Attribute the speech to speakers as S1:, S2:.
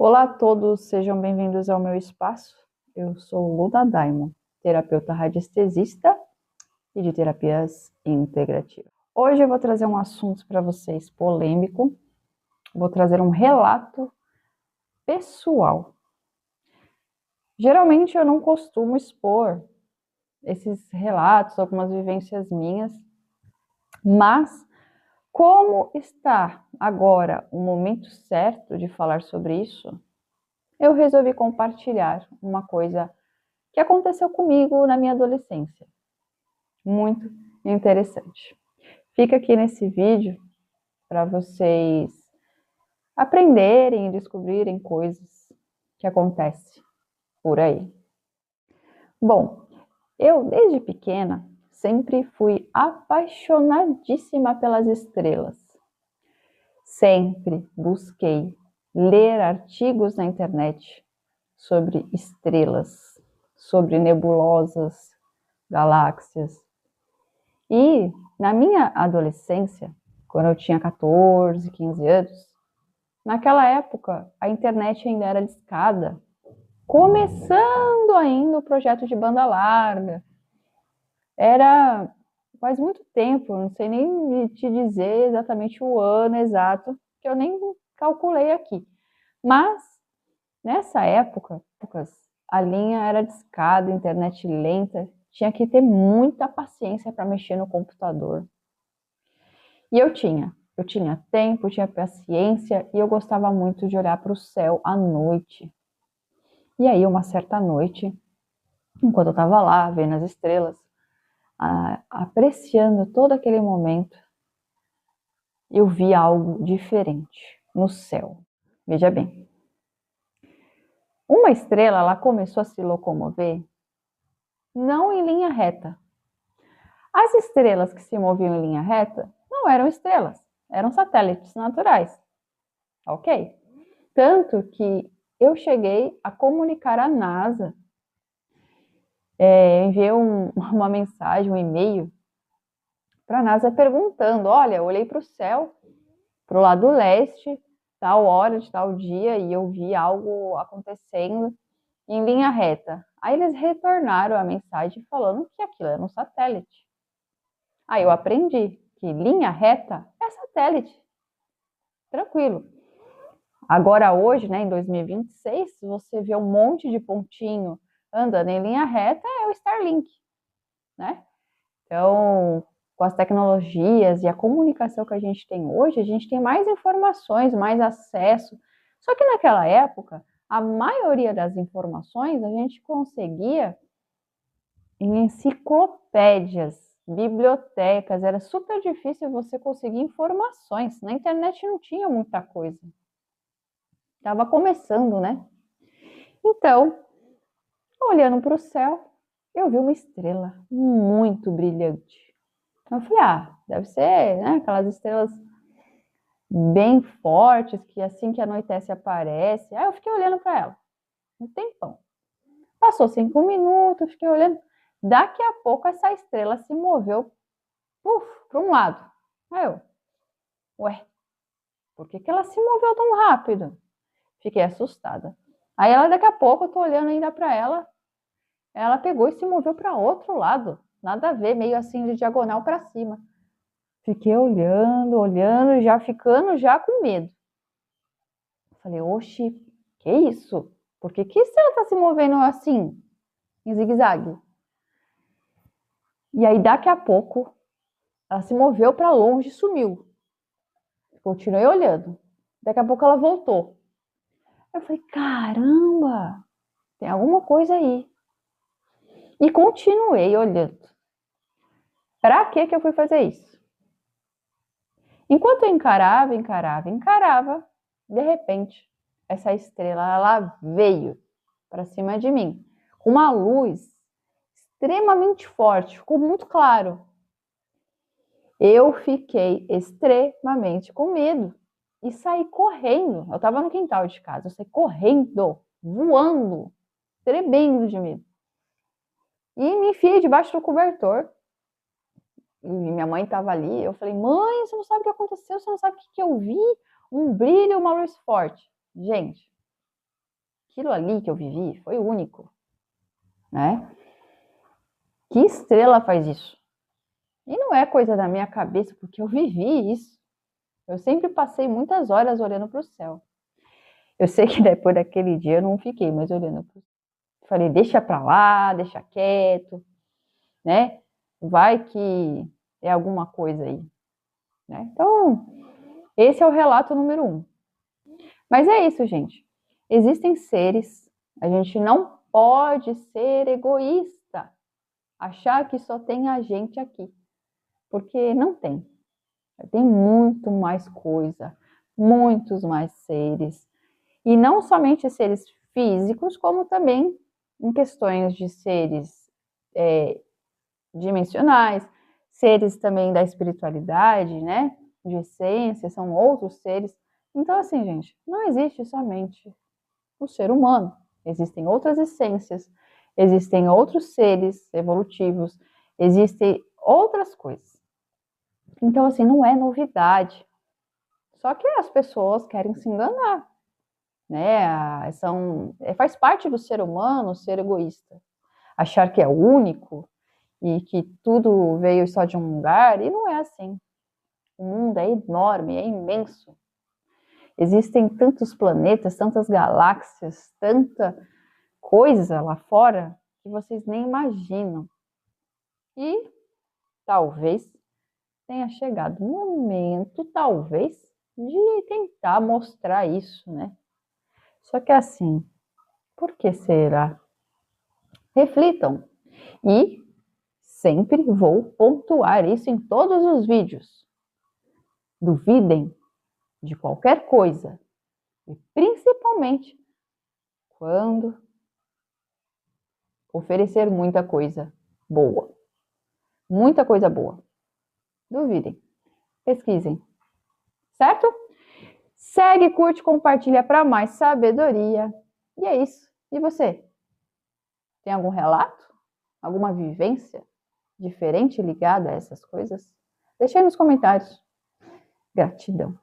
S1: Olá a todos, sejam bem-vindos ao meu espaço. Eu sou Luna Daimon, terapeuta radiestesista e de terapias integrativas. Hoje eu vou trazer um assunto para vocês polêmico, vou trazer um relato pessoal. Geralmente eu não costumo expor esses relatos, algumas vivências minhas, mas como está agora o momento certo de falar sobre isso, eu resolvi compartilhar uma coisa que aconteceu comigo na minha adolescência. Muito interessante. Fica aqui nesse vídeo para vocês aprenderem e descobrirem coisas que acontecem por aí. Bom, eu desde pequena sempre fui apaixonadíssima pelas estrelas. Sempre busquei ler artigos na internet sobre estrelas, sobre nebulosas, galáxias. E na minha adolescência, quando eu tinha 14, 15 anos, naquela época a internet ainda era discada, começando ainda o projeto de banda larga. Era faz muito tempo, não sei nem te dizer exatamente o ano exato, que eu nem calculei aqui. Mas nessa época, a linha era discada, internet lenta, tinha que ter muita paciência para mexer no computador. E eu tinha tempo, tinha paciência e eu gostava muito de olhar para o céu à noite. E aí, uma certa noite, enquanto eu estava lá vendo as estrelas, apreciando todo aquele momento, eu vi algo diferente no céu. Veja bem, uma estrela, ela começou a se locomover não em linha reta. As estrelas que se moviam em linha reta não eram estrelas, eram satélites naturais. Ok? Tanto que eu cheguei a comunicar à NASA, enviei uma mensagem, um e-mail para a NASA perguntando, olha, eu olhei para o céu, para o lado leste, tal hora de tal dia, e eu vi algo acontecendo em linha reta. Aí eles retornaram a mensagem falando que aquilo era um satélite. Aí eu aprendi que linha reta é satélite. Tranquilo. Agora hoje, né, em 2026, você vê um monte de pontinho andando em linha reta, é o Starlink, né? Então, com as tecnologias e a comunicação que a gente tem hoje, a gente tem mais informações, mais acesso. Só que naquela época, a maioria das informações a gente conseguia em enciclopédias, bibliotecas, era super difícil você conseguir informações. Na internet não tinha muita coisa. Estava começando, né? Então, olhando para o céu, eu vi uma estrela muito brilhante. Eu falei, deve ser, né, aquelas estrelas bem fortes, que assim que anoitece aparece. Aí eu fiquei olhando para ela, um tempão. Passou 5 minutos, fiquei olhando. Daqui a pouco essa estrela se moveu para um lado. Aí eu, ué, por que ela se moveu tão rápido? Fiquei assustada. Aí ela, daqui a pouco, eu tô olhando ainda para ela pegou e se moveu para outro lado. Nada a ver, meio assim de diagonal para cima. Fiquei olhando, já ficando já com medo. Falei, oxi, que isso? Por que estrela está se movendo assim, em zigue-zague? E aí, daqui a pouco, ela se moveu para longe e sumiu. Continuei olhando. Daqui a pouco ela voltou. Eu falei, caramba, tem alguma coisa aí. E continuei olhando. Para que eu fui fazer isso? Enquanto eu encarava, de repente, essa estrela, ela veio para cima de mim, com uma luz extremamente forte, ficou muito claro. Eu fiquei extremamente com medo e saí correndo. Eu estava no quintal de casa, eu saí correndo, voando, tremendo de medo. E me enfiei debaixo do cobertor. E minha mãe estava ali, eu falei, mãe, você não sabe o que aconteceu, você não sabe o que eu vi? Um brilho, uma luz forte. Gente, aquilo ali que eu vivi foi único, né? Que estrela faz isso? E não é coisa da minha cabeça, porque eu vivi isso. Eu sempre passei muitas horas olhando para o céu. Eu sei que depois daquele dia eu não fiquei mais olhando para o céu. Falei, deixa para lá, deixa quieto, né? Vai que é alguma coisa aí, né? Então, esse é o relato número 1. Mas é isso, gente. Existem seres, a gente não pode ser egoísta, achar que só tem a gente aqui, porque não tem. Tem muito mais coisa, muitos mais seres. E não somente seres físicos, como também em questões de seres dimensionais, seres também da espiritualidade, né? De essência, são outros seres. Então, assim, gente, não existe somente o ser humano. Existem outras essências, existem outros seres evolutivos, existem outras coisas. Então, assim, não é novidade. Só que as pessoas querem se enganar, né? Faz parte do ser humano ser egoísta, achar que é único e que tudo veio só de um lugar, e não é assim. O mundo é enorme, é imenso. Existem tantos planetas, tantas galáxias, tanta coisa lá fora que vocês nem imaginam. E talvez tenha chegado o momento, talvez, de tentar mostrar isso, né? Só que assim, por que será? Reflitam. E sempre vou pontuar isso em todos os vídeos. Duvidem de qualquer coisa. E principalmente quando oferecer muita coisa boa. Muita coisa boa. Duvidem. Pesquisem. Certo? Segue, curte, compartilha para mais sabedoria. E é isso. E você? Tem algum relato? Alguma vivência diferente ligada a essas coisas? Deixa aí nos comentários. Gratidão.